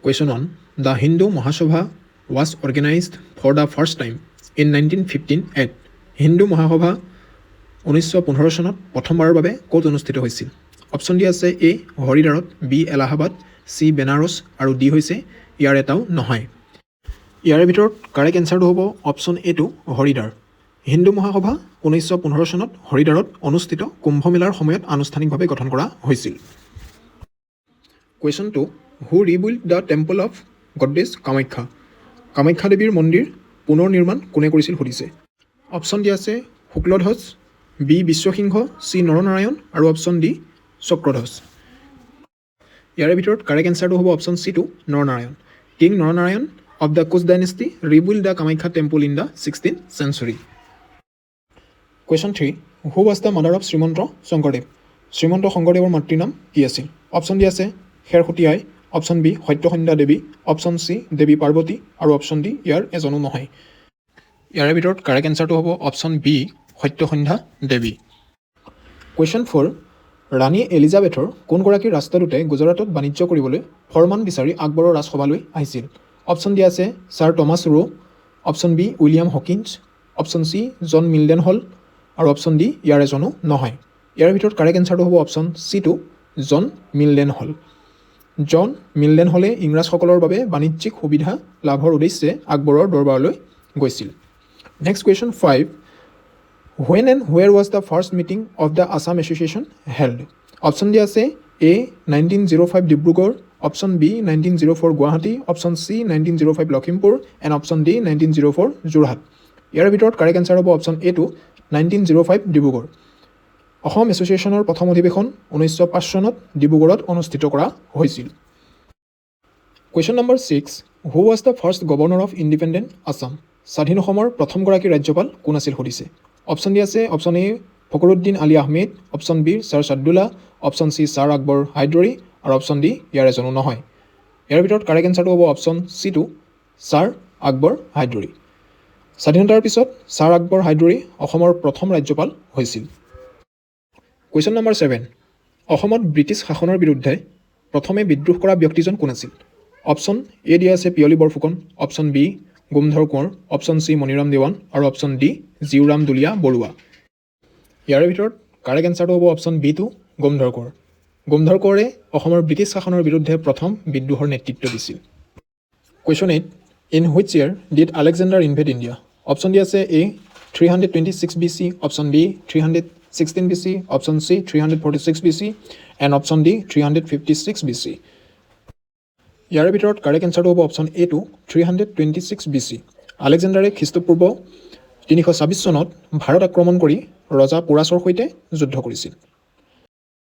Question 1. The Hindu Mahasabha was organized for the first time in 1915 at Hindu Mahasabha 1915 চনত প্ৰথমবাৰৰ বাবে ক'ত অনুষ্ঠিত হৈছিল? অপশ্যন ডি আছে এ হৰিদ্বাৰত, বি এলাহাবাদ, চি বেনাৰস আৰু ডি হৈছে ইয়াৰ এটাও নহয়। ইয়াৰে ভিতৰত কাৰেক্ট এনচাৰটো হ'ব অপশ্যন এটো হৰিদ্বাৰ। হিন্দু মহাসভা 1915 চনত হৰিদ্বাৰত অনুষ্ঠিত কুম্ভমেলাৰ সময়ত আনুষ্ঠানিকভাৱে গঠন কৰা হৈছিল। Question 2. Who rebuild the temple of goddess Kamakhya? Kamakhya দেৱীৰ মন্দিৰ পুনৰ নিৰ্মাণ কোনে কৰিছিল সুধিছে। অপশ্যন ডি আছে শুক্লধ্বজ, বি বিশ্বসিংহ, চি নৰনাৰায়ণ আৰু অপশ্যন ডি চক্ৰধ্বজ। ইয়াৰে ভিতৰত কাৰেক্ট এনচাৰটো হ'ব option C to Naranarayan. King Naranarayan of the Kush dynasty rebuilt the Kamakhya temple in the 16th century. Question 3. Who was the mother of Srimanto Sankardev? Srimanto Sankardever মাতৃৰ নাম কি আছিল? Option D আছে খেৰসুতী আই, option B Satyasandhya দেৱী, option C দেৱী পাৰ্বতী আৰু option D ইয়াৰ এজনো নহয়। ইয়াৰে ভিতৰত কাৰেক্ট এনচাৰটো হ'ব option B Satyasandhya Devi. Question 4. ৰাণী এলিজাবেথৰ কোনগৰাকী ৰাষ্ট্ৰদূতে গুজৰাটত বাণিজ্য কৰিবলৈ ফৰমান বিচাৰি আকবৰৰ ৰাজসভালৈ আহিছিল? অপশ্যন ডি আছে sir Thomas Roe, option B William Hawkins, option C John Mildenhall আৰু অপশ্যন ডি ইয়াৰ এজনো নহয়। ইয়াৰ ভিতৰত কাৰেক্ট এনচাৰটো হ'ব অপশ্যন চি টু জন মিল্ডেন হল। জন মিল্ডেন হলে ইংৰাজসকলৰ বাবে বাণিজ্যিক সুবিধা লাভৰ উদ্দেশ্যে আকবৰৰ দৰবাৰলৈ গৈছিল। Next question 5. When and where was the first meeting of the Assam Association held? Option D আছে A 1905 Dibrugarh, option B 1904 Guwahati, option C 1905 Lakhimpur and option D 1904 Jorhat. ইয়াৰ ভিতৰত কাৰেক্ট এনচাৰ হ'ব option A to 1905 Dibrugarh. Assam এছ'চিয়েশ্যনৰ প্ৰথম অধিৱেশন 1905 চনত ডিব্ৰুগড়ত অনুষ্ঠিত কৰা হৈছিল। Question number 6. Who was the first governor of independent Assam? স্বাধীন অসমৰ প্ৰথমগৰাকী ৰাজ্যপাল কোন আছিল সুধিছে। অপশ্যন ডি আছে option A Fakhruddin Ali Ahmed, option B sir Saadulla, option C sir Akbar Hydari আৰু অপশ্যন ডি ইয়াৰ এজনো নহয়। ইয়াৰ ভিতৰত কাৰেক্ট এনচাৰটো হ'ব option C to sir Akbar Hydari. স্বাধীনতাৰ পিছত ছাৰ আকবৰ হাইদৰি অসমৰ প্ৰথম ৰাজ্যপাল হৈছিল। Question number 7. অসমত ব্ৰিটিছ শাসনৰ বিৰুদ্ধে প্ৰথমে বিদ্ৰোহ কৰা ব্যক্তিজন কোন আছিল? অপশ্যন এ দিয়া আছে Piyoli Borphukan, option B Gomdhar Konwar, option C Maniram Dewan আৰু অপশ্যন ডি জীউৰাম দুলীয়া বৰুৱা। ইয়াৰ ভিতৰত কাৰেক্ট এনচাৰটো হ'ব option B to Gomdhar Konwar. Gomdhar কোঁৱৰে অসমৰ ব্ৰিটিছ শাসনৰ বিৰুদ্ধে প্ৰথম বিদ্ৰোহৰ নেতৃত্ব দিছিল। Question 8. In which year did Alexander invade India? Option D আছে A 326 BC, option B 316 BC, option C 346 BC and option D 356 BC। ইয়াৰে ভিতৰত কাৰেক্ট এনচাৰটো হ'ব অপশ্যন এ টু 326 BC। আলেকজেণ্ডাৰে খ্ৰীষ্টপূৰ্ব 326 চনত ভাৰত আক্ৰমণ কৰি ৰজা পোৰাছৰ সৈতে যুদ্ধ কৰিছিল।